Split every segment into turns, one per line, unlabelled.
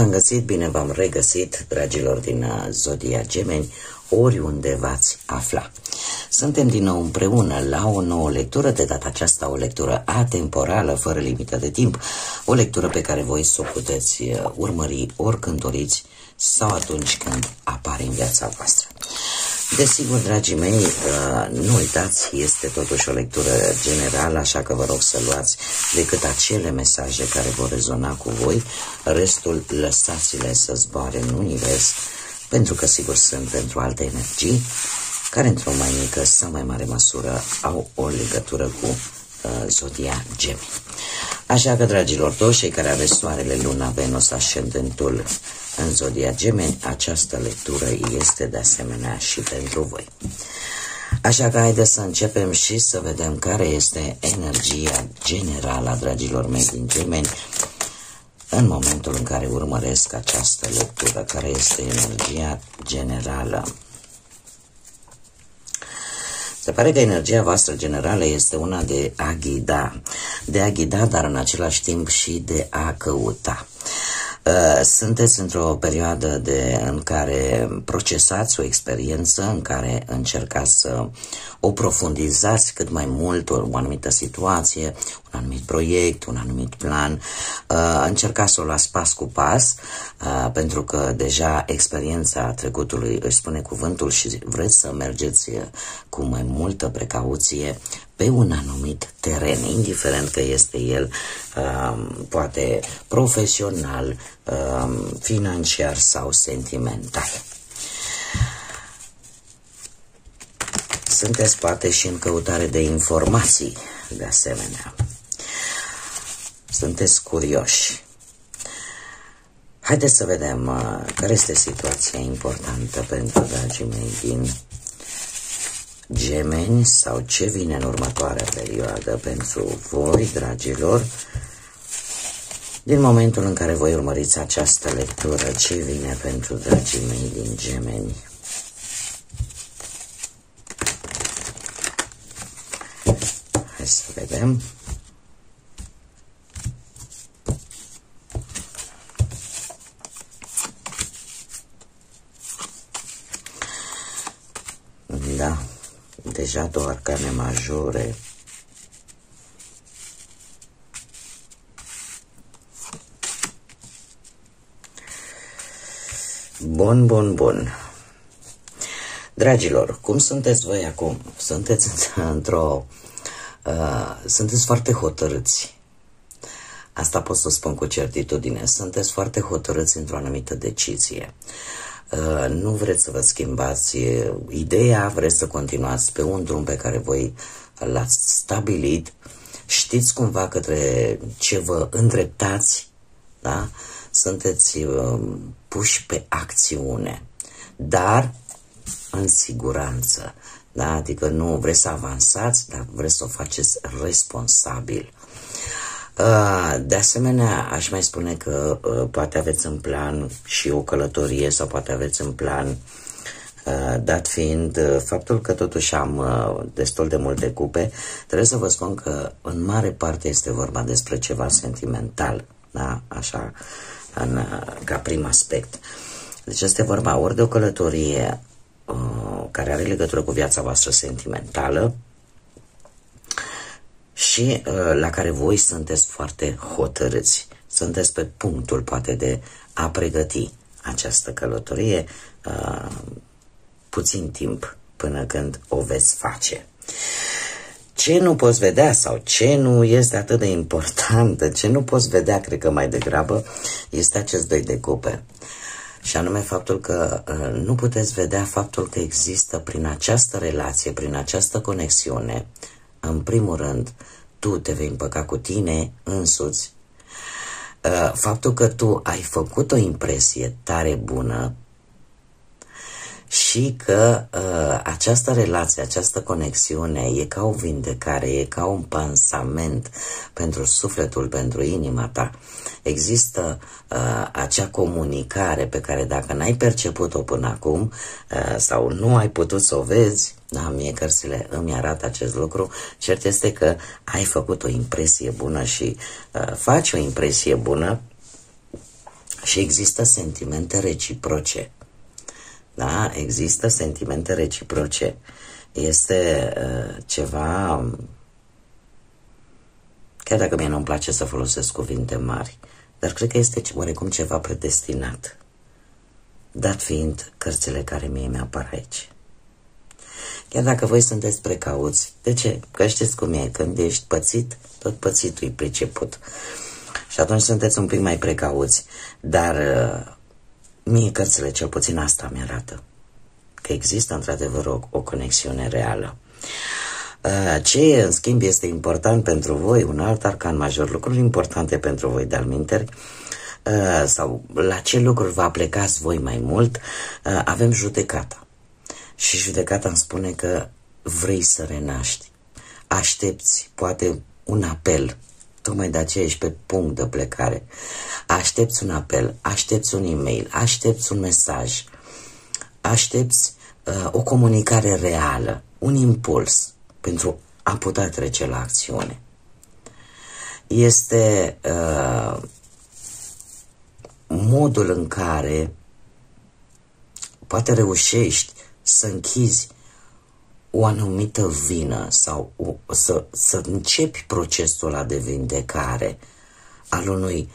v-am găsit, bine v-am regăsit, dragilor din Zodia Gemeni, oriunde v-ați afla. Suntem din nou împreună la o nouă lectură, de data aceasta o lectură atemporală, fără limită de timp, o lectură pe care voi să o puteți urmări oricând doriți sau atunci când apare în viața voastră. Desigur, dragii mei, nu uitați, este totuși o lectură generală, așa că vă rog să luați decât acele mesaje care vor rezona cu voi, restul lăsați-le să zboare în univers, pentru că sigur sunt pentru alte energii, care într-o mai mică sau mai mare măsură au o legătură cu Zodia Gemeni. Așa că, dragilor, toți cei care aveți Soarele, Luna, Venus, Ascendentul în Zodia Gemeni, această lectură este de asemenea și pentru voi. Așa că haideți să începem și să vedem care este energia generală a dragilor mei din Gemeni în momentul în care urmăresc această lectură, care este energia generală. Se pare că energia voastră generală este una de a ghida, dar în același timp și de a căuta. Sunteți într-o perioadă în care procesați o experiență, în care încercați să o profundizați cât mai mult, o anumită situație, un anumit proiect, un anumit plan. Încercați să o luați pas cu pas, pentru că deja experiența trecutului își spune cuvântul și vreți să mergeți cu mai multă precauție pe un anumit teren, indiferent că este el poate profesional, financiar sau sentimental. Sunteți poate și în căutare de informații, de asemenea. Sunteți curioși. Haideți să vedem care este situația importantă pentru dragii mei din Gemeni sau ce vine în următoarea perioadă pentru voi, dragilor. Din momentul în care voi urmăriți această lectură, ce vine pentru dragii mei din Gemeni? Hai să vedem. Da, deja două arcane majore. Bun. Dragilor, cum sunteți voi acum? Sunteți sunteți foarte hotărâți. Asta pot să spun cu certitudine. Sunteți foarte hotărâți într-o anumită decizie. Nu vreți să vă schimbați ideea, vreți să continuați pe un drum pe care voi l-ați stabilit. Știți cumva către ce vă îndreptați, da? Sunteți puși pe acțiune, dar în siguranță, da? Adică nu vreți să avansați, dar vreți să o faceți responsabil. De asemenea, aș mai spune că poate aveți în plan și o călătorie sau poate aveți în plan, dat fiind faptul că totuși am destul de multe cupe, trebuie să vă spun că în mare parte este vorba despre ceva sentimental, da? Așa, ca prim aspect. Deci este vorba ori de o călătorie care are legătură cu viața voastră sentimentală și la care voi sunteți foarte hotărâți. Sunteți pe punctul poate de a pregăti această călătorie, puțin timp până când o veți face. Ce nu poți vedea sau ce nu este atât de important, ce nu poți vedea, cred că mai degrabă, este acest 2 de cupe. Și anume faptul că nu puteți vedea faptul că există prin această relație, prin această conexiune, în primul rând, tu te vei împăca cu tine însuți. Faptul că tu ai făcut o impresie tare bună și că această relație, această conexiune e ca o vindecare, e ca un pansament pentru sufletul, pentru inima ta. Există acea comunicare pe care dacă n-ai perceput-o până acum sau nu ai putut să o vezi, da, mie cărțile îmi arată acest lucru, cert este că ai făcut o impresie bună și faci o impresie bună Și există sentimente reciproce. Da? Există sentimente reciproce. Este ceva... Chiar dacă mie nu-mi place să folosesc cuvinte mari, dar cred că este oarecum ceva predestinat, dat fiind cărțile care mie mi-apar aici. Chiar dacă voi sunteți precauți, de ce? Că știți cum e, când ești pățit, tot pățitul e priceput. Și atunci sunteți un pic mai precauți, dar mie cărțile cel puțin asta mi-arată, că există într-adevăr o conexiune reală. Ce, în schimb, este important pentru voi, un alt arcan major, lucruri importante pentru voi de-al minteri, sau la ce lucruri vă aplicați voi mai mult, avem judecata. Și judecata îmi spune că vrei să renaști, aștepți poate un apel, tocmai de aceea ești pe punct de plecare, aștepți un apel, aștepți un e-mail, aștepți un mesaj, aștepți o comunicare reală, un impuls pentru a putea trece la acțiune. Este modul în care poate reușești să închizi o anumită vină sau să începi procesul ăla de vindecare al unui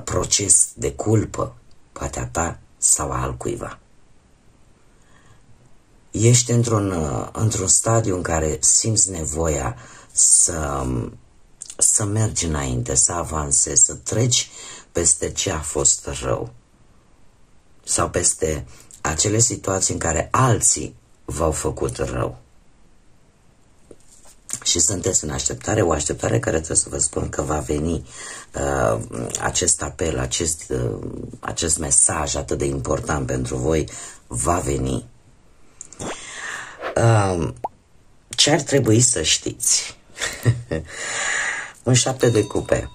proces de culpă, poate a ta sau a altcuiva. Ești într-un stadiu în care simți nevoia să mergi înainte, să avansezi, să treci peste ce a fost rău sau peste acele situații în care alții v-au făcut rău. Și sunteți în așteptare, o așteptare care trebuie să vă spun că va veni acest apel, acest mesaj atât de important pentru voi, va veni. Ce ar trebui să știți? Un 7 de cupe.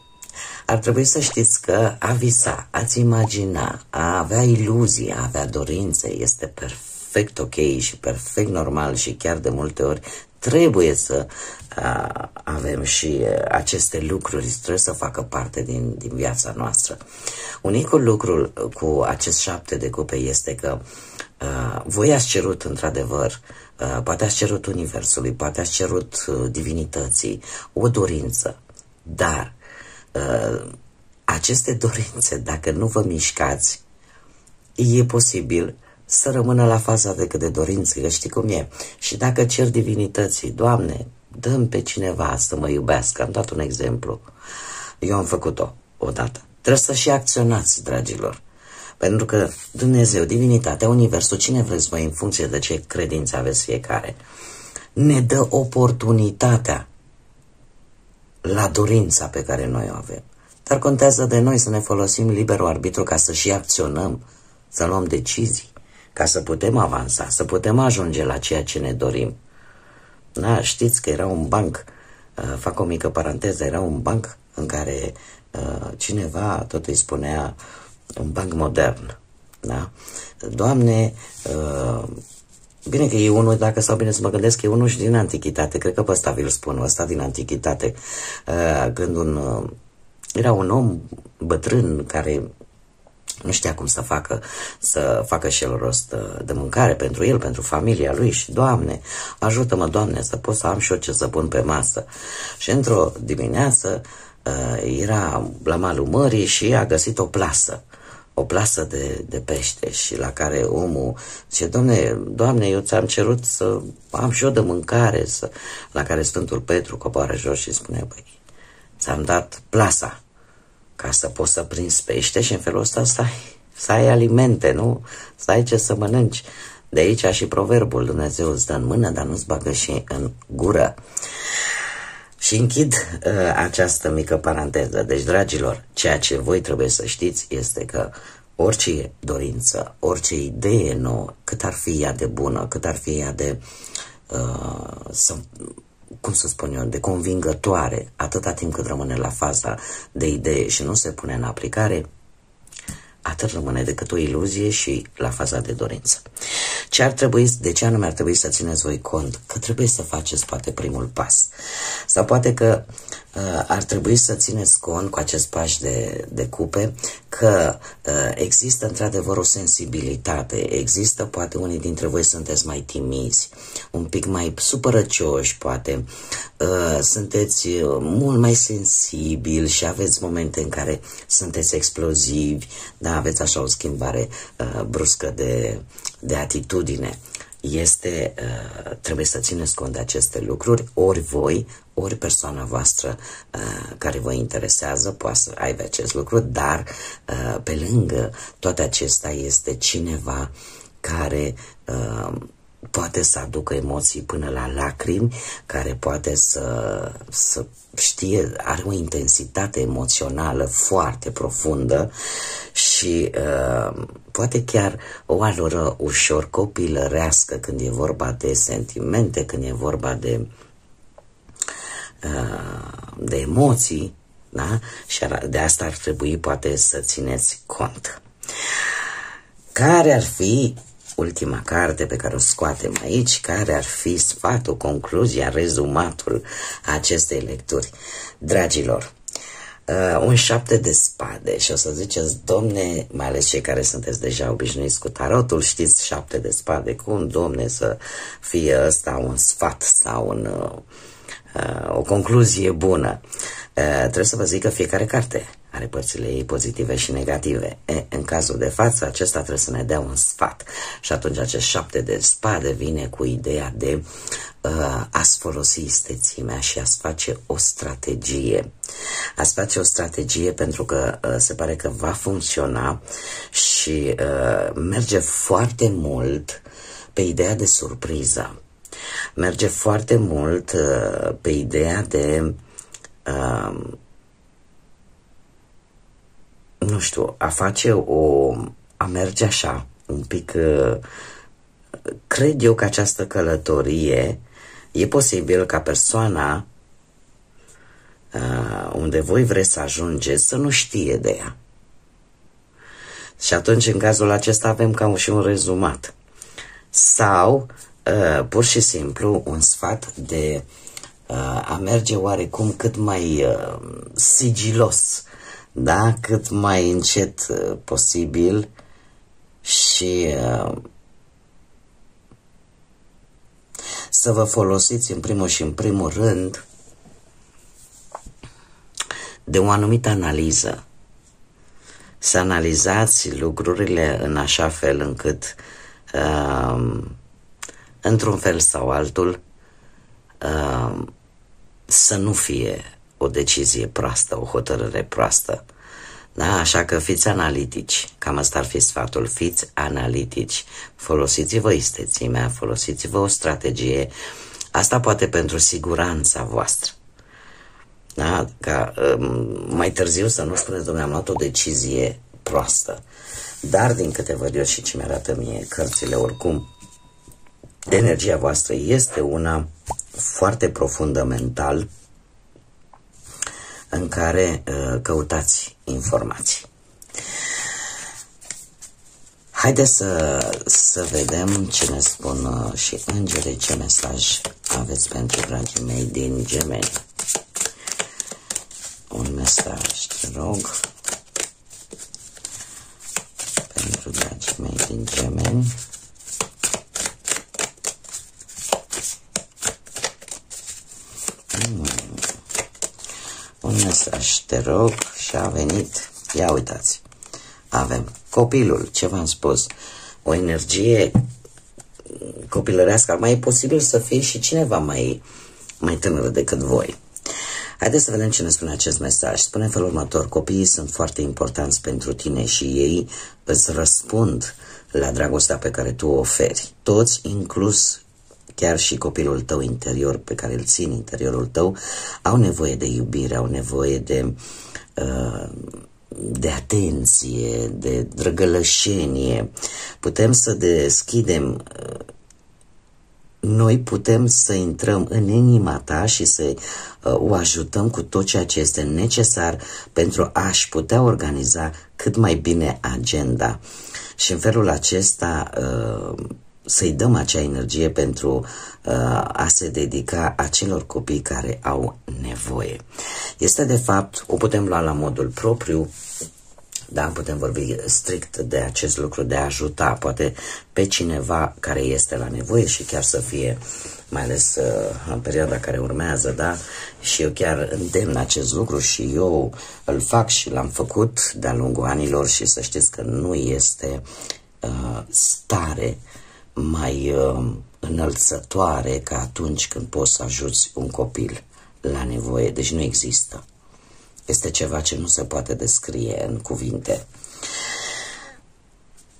Ar trebui să știți că a visa, a-ți imagina, a avea iluzii, a avea dorințe este perfect ok și perfect normal și chiar de multe ori trebuie să avem și aceste lucruri, trebuie să facă parte din viața noastră. Unicul lucru cu acest 7 de cupe este că voi ați cerut într-adevăr, poate ați cerut universului, poate ați cerut divinității o dorință, dar aceste dorințe, dacă nu vă mișcați, e posibil să rămână la faza de dorințe, că știi cum e. Și dacă cer divinității, Doamne, dă-mi pe cineva să mă iubească, am dat un exemplu, eu am făcut-o odată. Trebuie să și acționați, dragilor, pentru că Dumnezeu, divinitatea, universul, cine vreți voi în funcție de ce credințe aveți fiecare, ne dă oportunitatea la dorința pe care noi o avem. Dar contează de noi să ne folosim liberul arbitru ca să și acționăm, să luăm decizii, ca să putem avansa, să putem ajunge la ceea ce ne dorim. Da, știți că era un banc, fac o mică paranteză, era un banc în care cineva tot îi spunea, un banc modern, da? Doamne, bine că e unul, dacă stau bine să mă gândesc, e unul și din antichitate, cred că pe ăsta vi-l spun, ăsta din antichitate, când era un om bătrân care nu știa cum să facă și el rost de mâncare pentru el, pentru familia lui și, Doamne, ajută-mă, Doamne, să pot să am și eu ce să pun pe masă. Și într-o dimineață era la malul mării și a găsit o plasă de pește și la care omul zice, Doamne, eu ți-am cerut să am și eu de mâncare, la care Sfântul Petru coboară jos și spune, băi, ți-am dat plasa ca să poți să prinzi pește și în felul ăsta să ai alimente, nu? Să ai ce să mănânci. De aici și proverbul, Dumnezeu îți dă în mână, dar nu-ți bagă și în gură. Și închid această mică paranteză. Deci, dragilor, ceea ce voi trebuie să știți este că orice dorință, orice idee nouă, cât ar fi ea de bună, cât ar fi ea de, cum să spun eu, de convingătoare, atâta timp cât rămâne la faza de idee și nu se pune în aplicare, atât rămâne decât o iluzie și la faza de dorință. De ce anume ar trebui să țineți voi cont? Că trebuie să faceți poate primul pas. Sau poate că ar trebui să țineți cont cu acest pas de cupe că există într-adevăr o sensibilitate, există, poate unii dintre voi sunteți mai timizi, un pic mai supărăcioși, poate sunteți mult mai sensibili și aveți momente în care sunteți explozivi, da, aveți așa o schimbare bruscă de atitudine. Trebuie să țineți cont de aceste lucruri, ori voi, ori persoana voastră care vă interesează poate să aibă acest lucru, dar pe lângă toate acestea este cineva care poate să aducă emoții până la lacrimi, care poate să știe, are o intensitate emoțională foarte profundă și poate chiar o alură ușor copilărească când e vorba de sentimente, când e vorba de emoții, da? Și de asta ar trebui poate să țineți cont. Care ar fi ultima carte pe care o scoatem aici, care ar fi sfatul, concluzia, rezumatul acestei lecturi? Dragilor, un 7 de spade și o să ziceți, domne, mai ales cei care sunteți deja obișnuiți cu tarotul, știți 7 de spade, cum, domne, să fie ăsta un sfat sau o concluzie bună? Trebuie să vă zic că fiecare carte are părțile ei pozitive și negative. În cazul de față, acesta trebuie să ne dea un sfat. Și atunci acest 7 de spade vine cu ideea de a-ți folosi istețimea și a-ți face o strategie. A-ți face o strategie pentru că se pare că va funcționa și merge foarte mult pe ideea de surpriză. Merge foarte mult pe ideea de nu știu, a merge așa, un pic, cred eu că această călătorie e posibil ca persoana unde voi vreți să ajungeți să nu știe de ea. Și atunci, în cazul acesta, avem ca și un rezumat. Sau, pur și simplu, un sfat de a merge oarecum cât mai sigilos, da? Cât mai încet posibil și să vă folosiți în primul și în primul rând de o anumită analiză. Să analizați lucrurile în așa fel încât într-un fel sau altul să nu fie o decizie proastă, o hotărâre proastă. Da? Așa că fiți analitici. Cam asta ar fi sfatul. Fiți analitici. Folosiți-vă istețimea, folosiți-vă o strategie. Asta poate pentru siguranța voastră. Da? Ca mai târziu să nu spuneți, dom'le, am luat o decizie proastă. Dar din câte văd eu și ce mi-arată mie cărțile, oricum, energia voastră este una foarte profundă mental, în care căutați informații. Haideți să vedem ce ne spun și îngerii, ce mesaj aveți pentru dragii mei din Gemeni. Un mesaj, te rog, pentru dragii mei din Gemeni. Un mesaj, te rog, și a venit. Ia uitați, avem copilul, ce v-am spus, o energie copilărească. Mai e posibil să fie și cineva mai tânăr decât voi. Haideți să vedem ce ne spune acest mesaj. Spune în felul următor: copiii sunt foarte importanți pentru tine și ei îți răspund la dragostea pe care tu o oferi. Toți, inclus chiar și copilul tău interior, pe care îl ții în interiorul tău, au nevoie de iubire, au nevoie de atenție, de drăgălășenie. Putem să deschidem, noi putem să intrăm în inima ta și să o ajutăm cu tot ceea ce este necesar pentru a-și putea organiza cât mai bine agenda. Și în felul acesta să-i dăm acea energie pentru a se dedica acelor copii care au nevoie. Este de fapt, o putem lua la modul propriu, Da, putem vorbi strict de acest lucru, de a ajuta poate pe cineva care este la nevoie și chiar să fie, mai ales în perioada care urmează, da? Și eu chiar îndemn acest lucru și eu îl fac și l-am făcut de-a lungul anilor și să știți că nu este stare mai înălțătoare ca atunci când poți să ajuți un copil la nevoie. Deci nu există. Este ceva ce nu se poate descrie în cuvinte.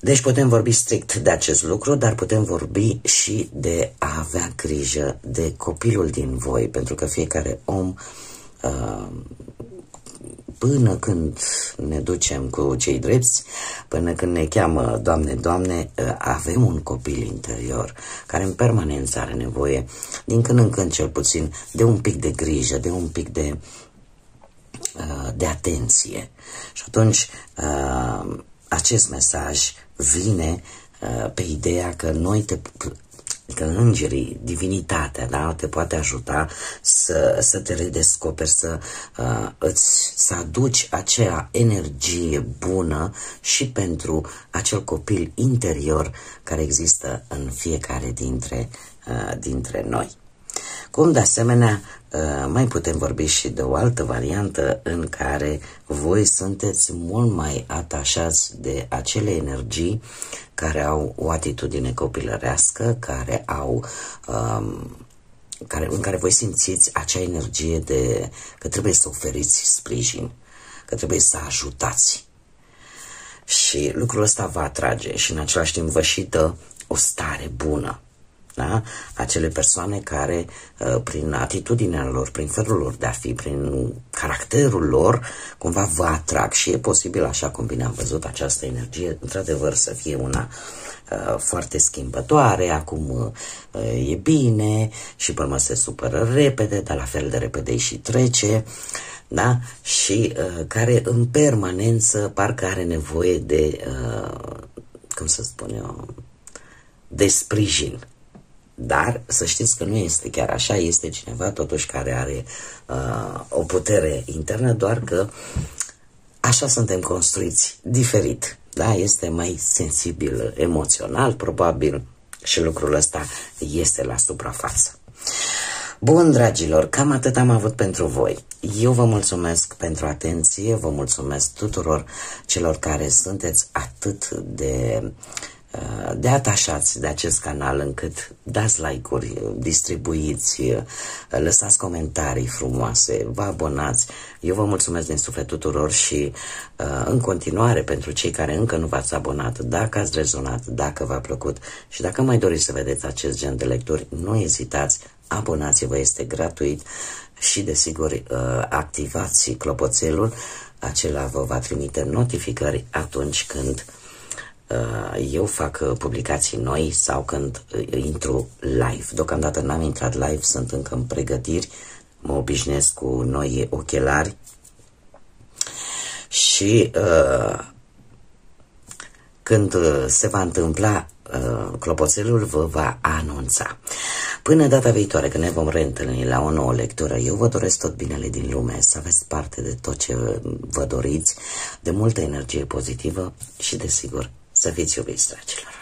Deci putem vorbi strict de acest lucru, dar putem vorbi și de a avea grijă de copilul din voi, pentru că fiecare om, până când ne ducem cu cei drepți, până când ne cheamă Doamne, Doamne, avem un copil interior care în permanență are nevoie, din când în când cel puțin, de un pic de grijă, de un pic de atenție. Și atunci acest mesaj vine pe ideea că că îngerii, divinitatea, da, te poate ajuta să te redescoperi, să aduci acea energie bună și pentru acel copil interior care există în fiecare dintre noi. Cum de asemenea mai putem vorbi și de o altă variantă în care voi sunteți mult mai atașați de acele energii care au o atitudine copilărească, în care voi simțiți acea energie că trebuie să oferiți sprijin, că trebuie să ajutați. Și lucrul ăsta vă atrage și în același timp vă și dă o stare bună. Da? Acele persoane care, prin atitudinea lor, prin felul lor de a fi, prin caracterul lor, cumva vă atrag și e posibil, așa cum bine am văzut, această energie, într-adevăr, să fie una foarte schimbătoare, acum e bine și pe urmă se supără repede, dar la fel de repede și trece, da? Și care în permanență parcă are nevoie de, cum să spun eu, de sprijin. Dar să știți că nu este chiar așa, este cineva totuși care are o putere internă, doar că așa suntem construiți, diferit, da? Este mai sensibil emoțional, probabil, și lucrul ăsta este la suprafață. Bun, dragilor, cam atât am avut pentru voi. Eu vă mulțumesc pentru atenție, vă mulțumesc tuturor celor care sunteți atât de atașați de acest canal încât dați like-uri, distribuiți, lăsați comentarii frumoase, vă abonați. Eu vă mulțumesc din suflet tuturor și în continuare pentru cei care încă nu v-ați abonat, dacă ați rezonat, dacă v-a plăcut și dacă mai doriți să vedeți acest gen de lecturi, nu ezitați, abonați-vă, este gratuit și desigur activați clopoțelul, acela vă va trimite notificări atunci când eu fac publicații noi sau când intru live. Deocamdată n-am intrat live, sunt încă în pregătiri, mă obișnuiesc cu noi ochelari și când se va întâmpla, clopoțelul vă va anunța. Până data viitoare, când ne vom reîntâlni la o nouă lectură, eu vă doresc tot binele din lume, să aveți parte de tot ce vă doriți, de multă energie pozitivă și, desigur, să fiți iubiți, dragilor.